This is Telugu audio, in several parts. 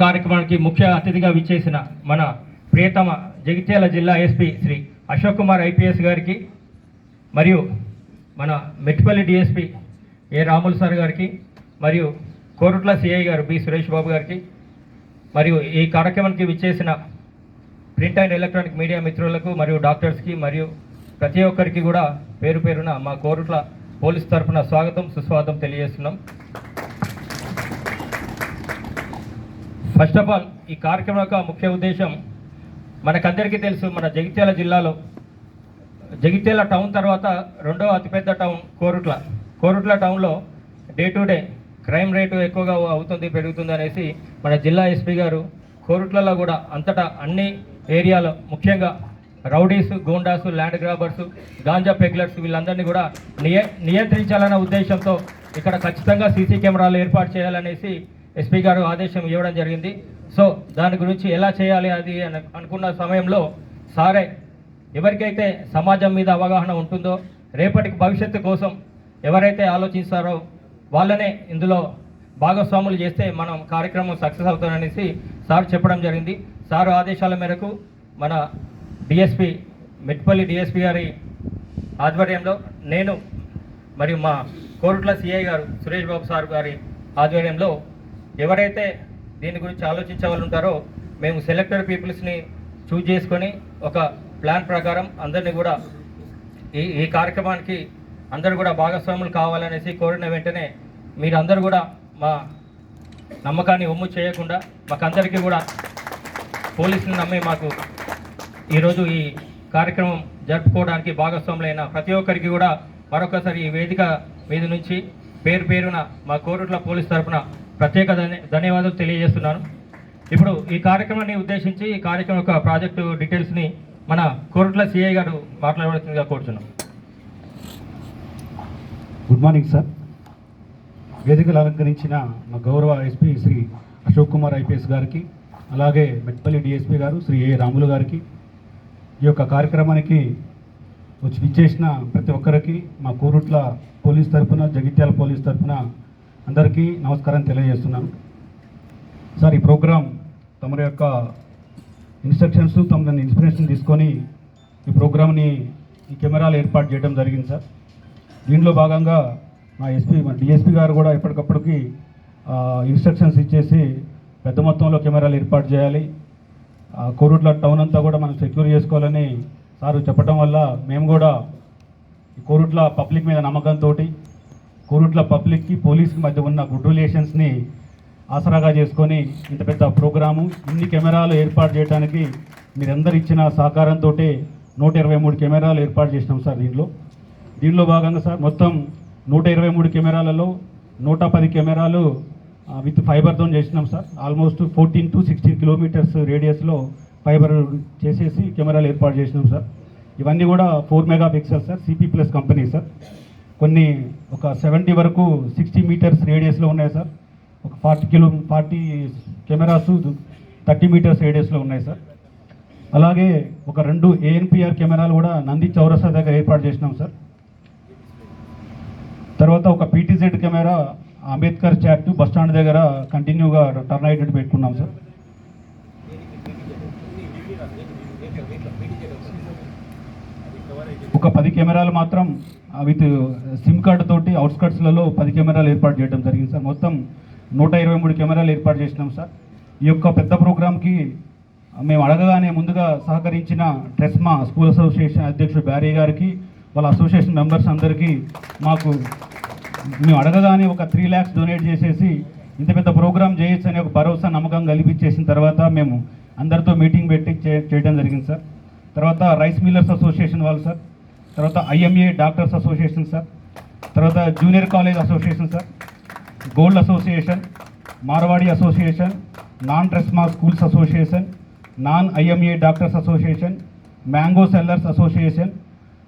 కార్యక్రమానికి ముఖ్య అతిథిగా విచ్చేసిన మన ప్రియతమ జగిత్యాల జిల్లా ఎస్పీ శ్రీ అశోక్ కుమార్ ఐపీఎస్ గారికి మరియు మన మెట్పల్లి డిఎస్పీ ఏ రాములు సార్ గారికి మరియు కోరుట్ల సిఐ గారు బి సురేష్ బాబు గారికి మరియు ఈ కార్యక్రమానికి విచ్చేసిన ప్రింట్ అండ్ ఎలక్ట్రానిక్ మీడియా మిత్రులకు మరియు డాక్టర్స్కి మరియు ప్రతి ఒక్కరికి కూడా పేరు పేరున మా కోరుట్ల పోలీస్ తరఫున స్వాగతం సుస్వాగతం తెలియజేస్తున్నాం. ఫస్ట్ ఆఫ్ ఆల్ ఈ కార్యక్రమం యొక్క ముఖ్య ఉద్దేశం మనకందరికీ తెలుసు, మన జగిత్యాల జిల్లాలో జగిత్యాల టౌన్ తర్వాత రెండవ అతిపెద్ద టౌన్ కోరుట్ల టౌన్లో day to day crime rate ఎక్కువగా అవుతుంది పెరుగుతుంది అనేసి మన జిల్లా ఎస్పీ గారు కోరుట్లలో కూడా అంతటా అన్ని ఏరియాలో ముఖ్యంగా రౌడీస్, గూండాసు, ల్యాండ్ గ్రాబర్సు, గాంజా పెగ్లర్స్ వీళ్ళందరినీ కూడా నియంత్రించాలన్న ఉద్దేశంతో ఇక్కడ ఖచ్చితంగా సీసీ కెమెరాలు ఏర్పాటు చేయాలనేసి ఎస్పీ గారు ఆదేశం ఇవ్వడం జరిగింది. సో దాని గురించి ఎలా చేయాలి అది అనుకున్న సమయంలో సారే ఎవరికైతే సమాజం మీద అవగాహన ఉంటుందో రేపటికి భవిష్యత్తు కోసం ఎవరైతే ఆలోచిస్తారో వాళ్ళనే ఇందులో భాగస్వాములు చేస్తే మనం కార్యక్రమం సక్సెస్ అవుతామనేసి సార్ చెప్పడం జరిగింది. సార్ ఆదేశాల మేరకు మన డిఎస్పీ మెట్పల్లి డిఎస్పీ గారి ఆధ్వర్యంలో నేను మరియు మా కోరుట్ల సిఐ గారు సురేష్ బాబు సార్ గారి ఆధ్వర్యంలో ఎవరైతే దీని గురించి ఆలోచించే వాళ్ళు ఉంటారో మేము సెలెక్టెడ్ పీపుల్స్ని చూజ్ చేసుకొని ఒక ప్లాన్ ప్రకారం అందరినీ కూడా ఈ కార్యక్రమానికి అందరూ కూడా భాగస్వాములు కావాలనేసి కోరిన వెంటనే మీరందరూ కూడా మా నమ్మకాన్ని ఒమ్ము చేయకుండా మాకందరికీ కూడా పోలీసుని నమ్మి మాకు ఈరోజు ఈ కార్యక్రమం జరుపుకోవడానికి భాగస్వాములైన ప్రతి ఒక్కరికి కూడా మరొకసారి ఈ వేదిక మీద నుంచి పేరు పేరున మా కోరుట్ల పోలీస్ తరఫున ప్రత్యేక ధన్యవాదాలు తెలియజేస్తున్నాను. ఇప్పుడు ఈ కార్యక్రమాన్ని ఉద్దేశించి ఈ కార్యక్రమం యొక్క ప్రాజెక్టు డీటెయిల్స్ని మన కోరుట్ల సిఐ గారు మాట్లాడవలసిందిగా కోరుతున్నాం. Good morning sir. వేదికలు అలంకరించిన మా గౌరవ ఎస్పీ శ్రీ అశోక్ కుమార్ ఐపీఎస్ గారికి, అలాగే మెట్పల్లి డిఎస్పీ గారు శ్రీ ఏ రాములు గారికి, ఈ యొక్క కార్యక్రమానికి వచ్చి విచ్చేసిన ప్రతి ఒక్కరికి మా కోరుట్ల పోలీస్ తరఫున, జగిత్యాల పోలీస్ తరఫున అందరికీ నమస్కారం తెలియజేస్తున్నాను. సార్, ఈ ప్రోగ్రాం తమరి యొక్క ఇన్స్ట్రక్షన్స్, తమ ఇన్స్పిరేషన్ తీసుకొని ఈ ప్రోగ్రామ్ని ఈ కెమెరాలు ఏర్పాటు చేయడం జరిగింది సార్. దీంట్లో భాగంగా మా డిఎస్పీ గారు కూడా ఎప్పటికప్పటికి ఇన్స్ట్రక్షన్స్ ఇచ్చేసి పెద్ద మొత్తంలో కెమెరాలు ఏర్పాటు చేయాలి, కోరుట్ల టౌన్ అంతా కూడా మనం సెక్యూర్ చేసుకోవాలని సార్ చెప్పడం వల్ల మేము కూడా కోరుట్ల పబ్లిక్ మీద నమ్మకంతో కోరుట్ల పబ్లిక్కి పోలీస్కి మధ్య ఉన్న గుడ్ రిలేషన్స్ని ఆసరాగా చేసుకొని ఇంత పెద్ద ప్రోగ్రాము, ఇన్ని కెమెరాలు ఏర్పాటు చేయడానికి మీరందరూ ఇచ్చిన సహకారంతో 123 కెమెరాలు ఏర్పాటు చేసినాం సార్. దీనిలో భాగంగా సార్ మొత్తం 123 కెమెరాలలో 110 కెమెరాలు విత్ ఫైబర్తో చేసినాం సార్. ఆల్మోస్ట్ 14 to 16 కిలోమీటర్స్ రేడియస్లో ఫైబర్ చేసేసి కెమెరాలు ఏర్పాటు చేసినాం సార్. ఇవన్నీ కూడా 4 megapixel sir, CP plus company sir. కొన్ని ఒక 70 వరకు 60 మీటర్స్ రేడియస్లో ఉన్నాయి సార్. ఒక 40 కెమెరాస్ 30 మీటర్స్ రేడియస్లో ఉన్నాయి సార్. అలాగే ఒక 2 ANPR కెమెరాలు కూడా నంది చౌరస్తా దగ్గర ఏర్పాటు చేసినాం సార్. తర్వాత ఒక PTZ కెమెరా అంబేద్కర్ చాట్ బస్ స్టాండ్ దగ్గర కంటిన్యూగా టర్న్ అయ్యేటట్టు పెట్టుకున్నాం సార్. ఒక 10 కెమెరాలు మాత్రం విత్ సిమ్ కార్డు తోటి అవుట్స్కట్స్లలో 10 కెమెరాలు ఏర్పాటు చేయడం జరిగింది సార్. మొత్తం 123 కెమెరాలు ఏర్పాటు చేసినాం సార్. ఈ యొక్క పెద్ద ప్రోగ్రామ్కి మేము అడగగానే ముందుగా సహకరించిన ట్రెస్మా స్కూల్ అసోసియేషన్ అధ్యక్షుడు బ్యారీ గారికి, వాళ్ళ అసోసియేషన్ మెంబర్స్ అందరికీ మేము అడగగానే ఒక 3 lakhs డొనేట్ చేసేసి ఇంత పెద్ద ప్రోగ్రామ్ చేయొచ్చు అనే ఒక భరోసా నమ్మకం కల్పించేసిన తర్వాత మేము అందరితో మీటింగ్ పెట్టి చేయడం జరిగింది సార్. తర్వాత రైస్ మిల్లర్స్ అసోసియేషన్ వాళ్ళు సార్, తర్వాత IMA డాక్టర్స్ అసోసియేషన్ సార్, తర్వాత junior college association sir, gold association, Marwari association, non TRESMA schools association, non IMA doctors association, mango sellers association,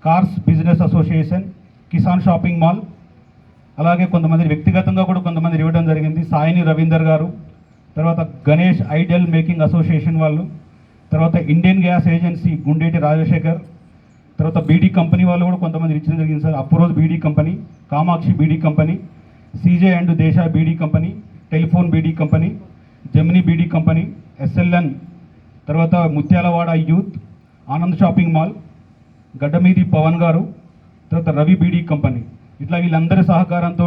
cars business association, Kisan shopping mall, అలాగే కొంతమంది వ్యక్తిగతంగా కూడా కొంతమంది ఇవ్వడం జరిగింది. సాయిని రవీందర్ గారు, తర్వాత గణేష్ ఐడియల్ మేకింగ్ అసోసియేషన్ వాళ్ళు, తర్వాత Indian gas agency Gundeti Rajasekhar, తర్వాత బీడీ కంపెనీ వాళ్ళు కూడా కొంతమంది ఇచ్చడం జరిగింది sir. Afroz beedi company, Kamakshi beedi company, CJ and Desha beedi company, telephone beedi company, Gemini beedi company, SLN, తర్వాత Muthyalawada youth, Anand shopping mall, Gaddamidi Pavan garu, తర్వాత రవి బీడీ కంపెనీ, ఇట్లా వీళ్ళందరి సహకారంతో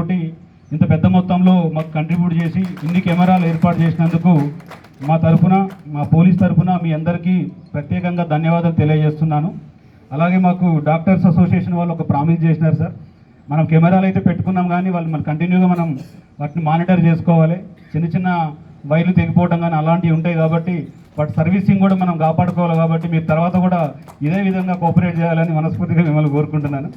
ఇంత పెద్ద మొత్తంలో మాకు కంట్రిబ్యూట్ చేసి ఇన్ని కెమెరాలు ఏర్పాటు చేసినందుకు మా తరఫున, మా పోలీస్ తరఫున మీ అందరికీ ప్రత్యేకంగా ధన్యవాదాలు తెలియజేస్తున్నాను. అలాగే మాకు డాక్టర్స్ అసోసియేషన్ వాళ్ళు ఒక ప్రామిస్ చేసినారు సార్, మనం కెమెరాలు అయితే పెట్టుకున్నాం కానీ వాళ్ళు మన కంటిన్యూగా మనం వాటిని మానిటర్ చేసుకోవాలి, చిన్న చిన్న వైర్లు తెగిపోవడం కానీ అలాంటివి ఉంటాయి కాబట్టి వాటి సర్వీసింగ్ కూడా మనం కాపాడుకోవాలి. కాబట్టి మీరు తర్వాత కూడా ఇదే విధంగా కోఆపరేట్ చేయాలని మనస్ఫూర్తిగా మిమ్మల్ని కోరుకుంటున్నాను.